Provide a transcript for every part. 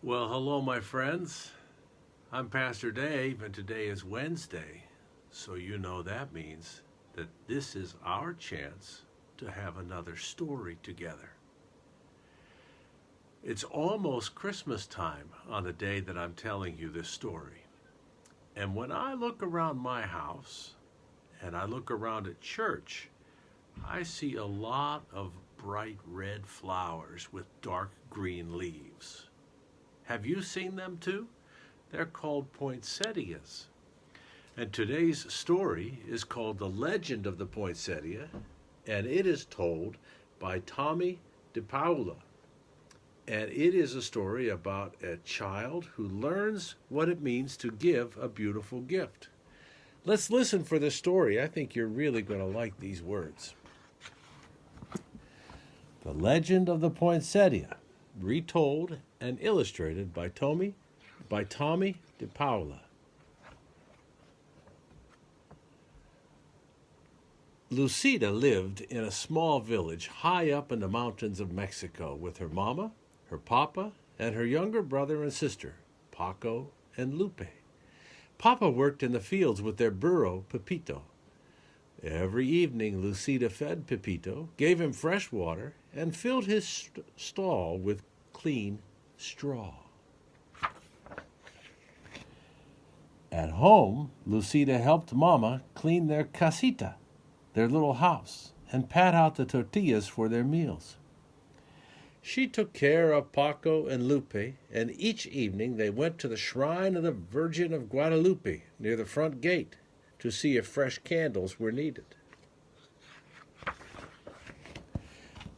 Well, hello, my friends. I'm Pastor Dave, and today is Wednesday, so you know that means that this is our chance to have another story together. It's almost Christmas time on the day that I'm telling you this story. And when I look around my house and I look around at church, I see a lot of bright red flowers with dark green leaves. Have you seen them too? They're called poinsettias. And today's story is called The Legend of the Poinsettia, and it is told by Tomie DePaola. And it is a story about a child who learns what it means to give a beautiful gift. Let's listen for the story. I think you're really going to like these words. The Legend of the Poinsettia, retold and illustrated by Tomie DePaola. Lucida lived in a small village high up in the mountains of Mexico with her mama, her papa, and her younger brother and sister, Paco and Lupe. Papa worked in the fields with their burro, Pepito. Every evening, Lucida fed Pepito, gave him fresh water, and filled his stall with clean straw. At home, Lucida helped Mama clean their casita, their little house, and pat out the tortillas for their meals. She took care of Paco and Lupe, and each evening they went to the shrine of the Virgin of Guadalupe near the front gate to see if fresh candles were needed.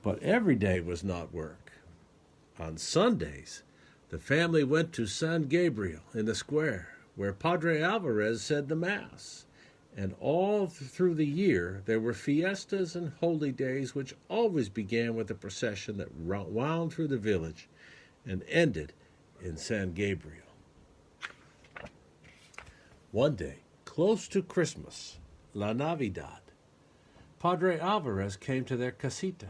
But every day was not work. On Sundays, the family went to San Gabriel in the square, where Padre Alvarez said the Mass. And all through the year, there were fiestas and holy days which always began with a procession that wound through the village and ended in San Gabriel. One day, close to Christmas, La Navidad, Padre Alvarez came to their casita.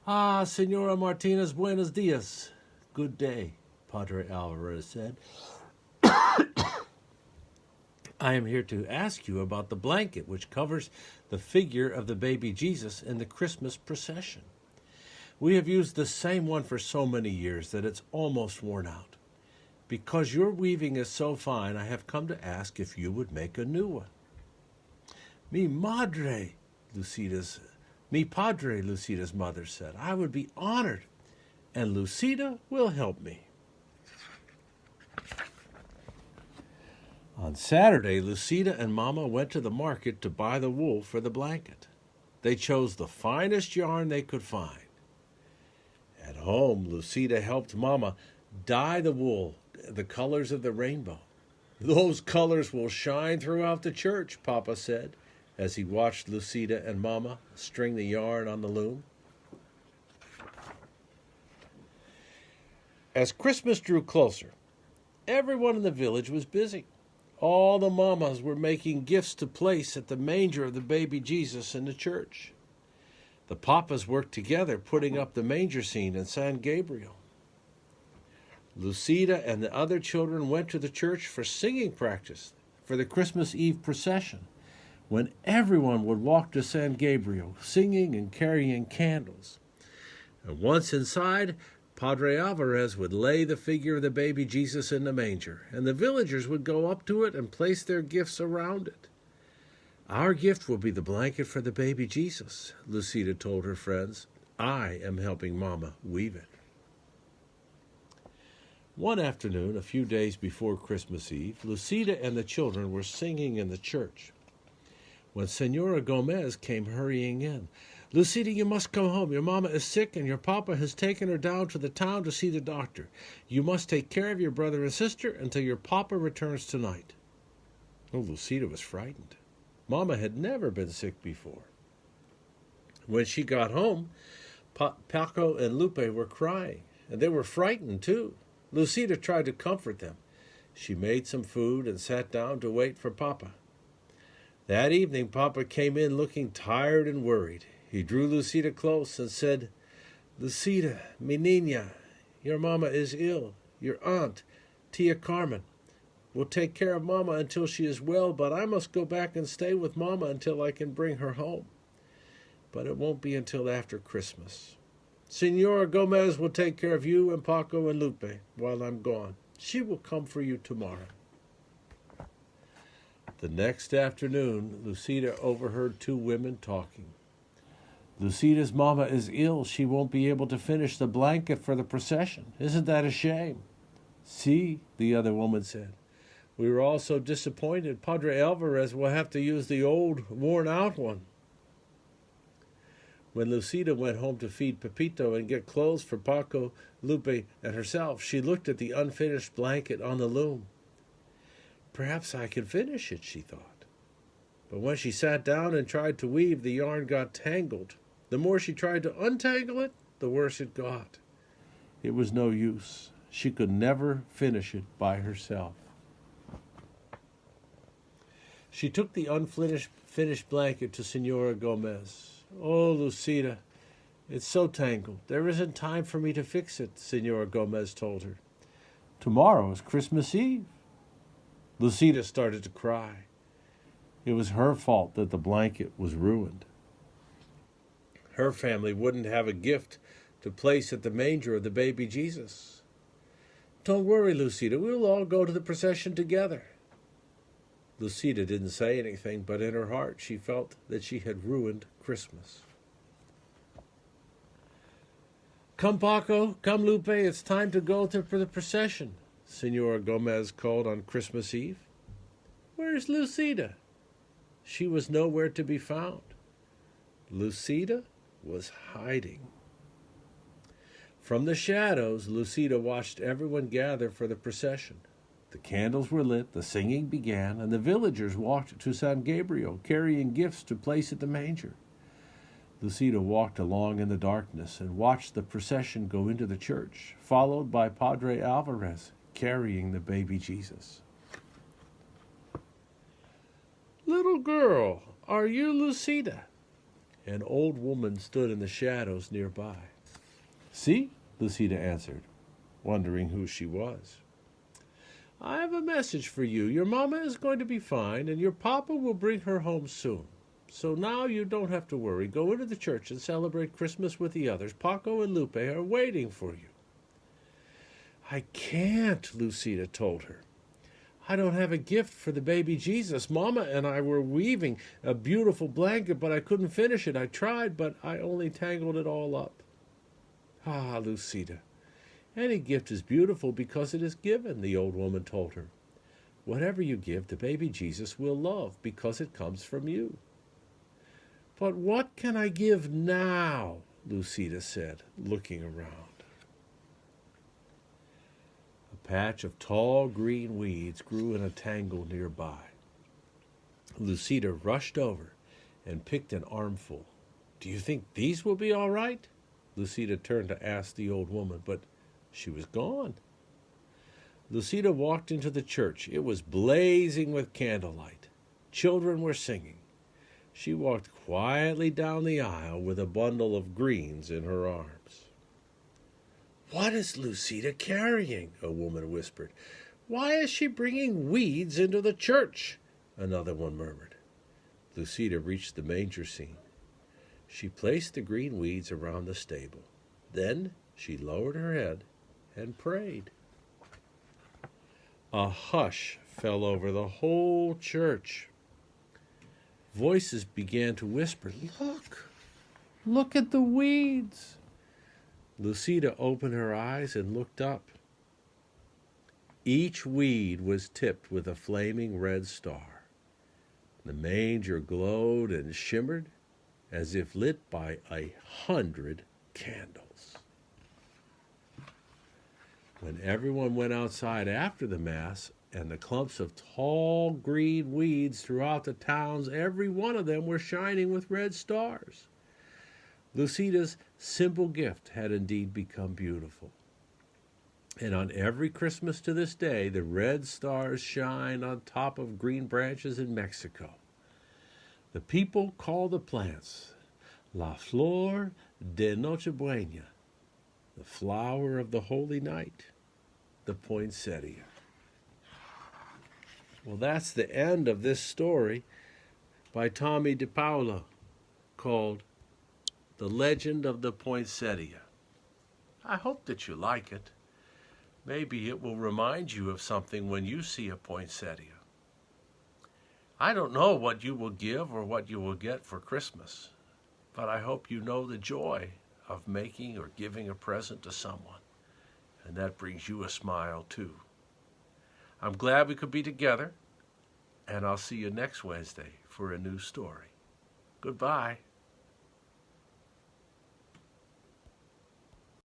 "Ah, Senora Martinez, buenos dias." "Good day," Padre Alvarez said. "I am here to ask you about the blanket which covers the figure of the baby Jesus in the Christmas procession. We have used the same one for so many years that it's almost worn out. Because your weaving is so fine, I have come to ask if you would make a new one." Mi padre, Lucida's mother said. "I would be honored, and Lucida will help me." On Saturday, Lucida and Mama went to the market to buy the wool for the blanket. They chose the finest yarn they could find. At home, Lucida helped Mama dye the wool the colors of the rainbow. "Those colors will shine throughout the church," Papa said, as he watched Lucida and Mama string the yarn on the loom. As Christmas drew closer, everyone in the village was busy. All the mamas were making gifts to place at the manger of the baby Jesus in the church. The papas worked together putting up the manger scene in San Gabriel. Lucida and the other children went to the church for singing practice for the Christmas Eve procession, when everyone would walk to San Gabriel, singing and carrying candles. And once inside, Padre Alvarez would lay the figure of the baby Jesus in the manger, and the villagers would go up to it and place their gifts around it. "Our gift will be the blanket for the baby Jesus," Lucida told her friends. "I am helping Mama weave it." One afternoon, a few days before Christmas Eve, Lucida and the children were singing in the church when Senora Gomez came hurrying in. "Lucida, you must come home. Your mama is sick, and your papa has taken her down to the town to see the doctor. You must take care of your brother and sister until your papa returns tonight." Oh, Lucida was frightened. Mama had never been sick before. When she got home, Paco and Lupe were crying, and they were frightened too. Lucida tried to comfort them. She made some food and sat down to wait for Papa. That evening, Papa came in looking tired and worried. He drew Lucida close and said, "Lucida, mi niña, your mama is ill. your aunt, Tia Carmen, will take care of Mama until she is well, but I must go back and stay with Mama until I can bring her home. But it won't be until after Christmas. Senora Gomez will take care of you and Paco and Lupe while I'm gone. She will come for you tomorrow." The next afternoon, Lucida overheard two women talking. "Lucida's mama is ill. She won't be able to finish the blanket for the procession. Isn't that a shame?" "See," the other woman said. "We were all so disappointed. Padre Alvarez will have to use the old, worn-out one." When Lucida went home to feed Pepito and get clothes for Paco, Lupe, and herself, she looked at the unfinished blanket on the loom. "Perhaps I can finish it," she thought. But when she sat down and tried to weave, the yarn got tangled. The more she tried to untangle it, the worse it got. It was no use. She could never finish it by herself. She took the unfinished blanket to Senora Gomez. "Oh, Lucida, it's so tangled. There isn't time for me to fix it," Senora Gomez told her. "Tomorrow is Christmas Eve." Lucida started to cry. It was her fault that the blanket was ruined. Her family wouldn't have a gift to place at the manger of the baby Jesus. "Don't worry, Lucida, we'll all go to the procession together." Lucida didn't say anything, but in her heart she felt that she had ruined Christmas. "Come, Paco, come, Lupe, it's time to go for the procession," Senora Gomez called on Christmas Eve. "Where's Lucida?" She was nowhere to be found. Lucida was hiding. From the shadows, Lucida watched everyone gather for the procession. The candles were lit, the singing began, and the villagers walked to San Gabriel, carrying gifts to place at the manger. Lucida walked along in the darkness and watched the procession go into the church, followed by Padre Alvarez, carrying the baby Jesus. "Little girl, are you Lucida?" An old woman stood in the shadows nearby. "See," Lucida answered, wondering who she was. "I have a message for you. Your mama is going to be fine, and your papa will bring her home soon. So now you don't have to worry. Go into the church and celebrate Christmas with the others. Paco and Lupe are waiting for you." "I can't," Lucida told her. "I don't have a gift for the baby Jesus. Mama and I were weaving a beautiful blanket, but I couldn't finish it. I tried, but I only tangled it all up." "Ah, Lucida, any gift is beautiful because it is given," the old woman told her. "Whatever you give, the baby Jesus will love because it comes from you." "But what can I give now?" Lucida said, looking around. A patch of tall green weeds grew in a tangle nearby. Lucida rushed over and picked an armful. "Do you think these will be all right?" Lucida turned to ask the old woman, but she was gone. Lucida walked into the church. It was blazing with candlelight. Children were singing. She walked quietly down the aisle with a bundle of greens in her arms. "What is Lucida carrying?" a woman whispered. "Why is she bringing weeds into the church?" another one murmured. Lucida reached the manger scene. She placed the green weeds around the stable. Then she lowered her head and prayed. A hush fell over the whole church. Voices began to whisper, Look at the weeds." Lucida opened her eyes and looked up. Each weed was tipped with a flaming red star. The manger glowed and shimmered as if lit by 100 candles. When everyone went outside after the Mass, and the clumps of tall green weeds throughout the towns, every one of them were shining with red stars. Lucida's simple gift had indeed become beautiful. And on every Christmas to this day, the red stars shine on top of green branches in Mexico. The people call the plants La Flor de Nochebuena, the flower of the holy night. the poinsettia. Well, that's the end of this story by Tomie DePaola called The Legend of the Poinsettia. I hope that you like it. Maybe it will remind you of something when you see a poinsettia. I don't know what you will give or what you will get for Christmas, but I hope you know the joy of making or giving a present to someone, and that brings you a smile too. I'm glad we could be together, and I'll see you next Wednesday for a new story. Goodbye.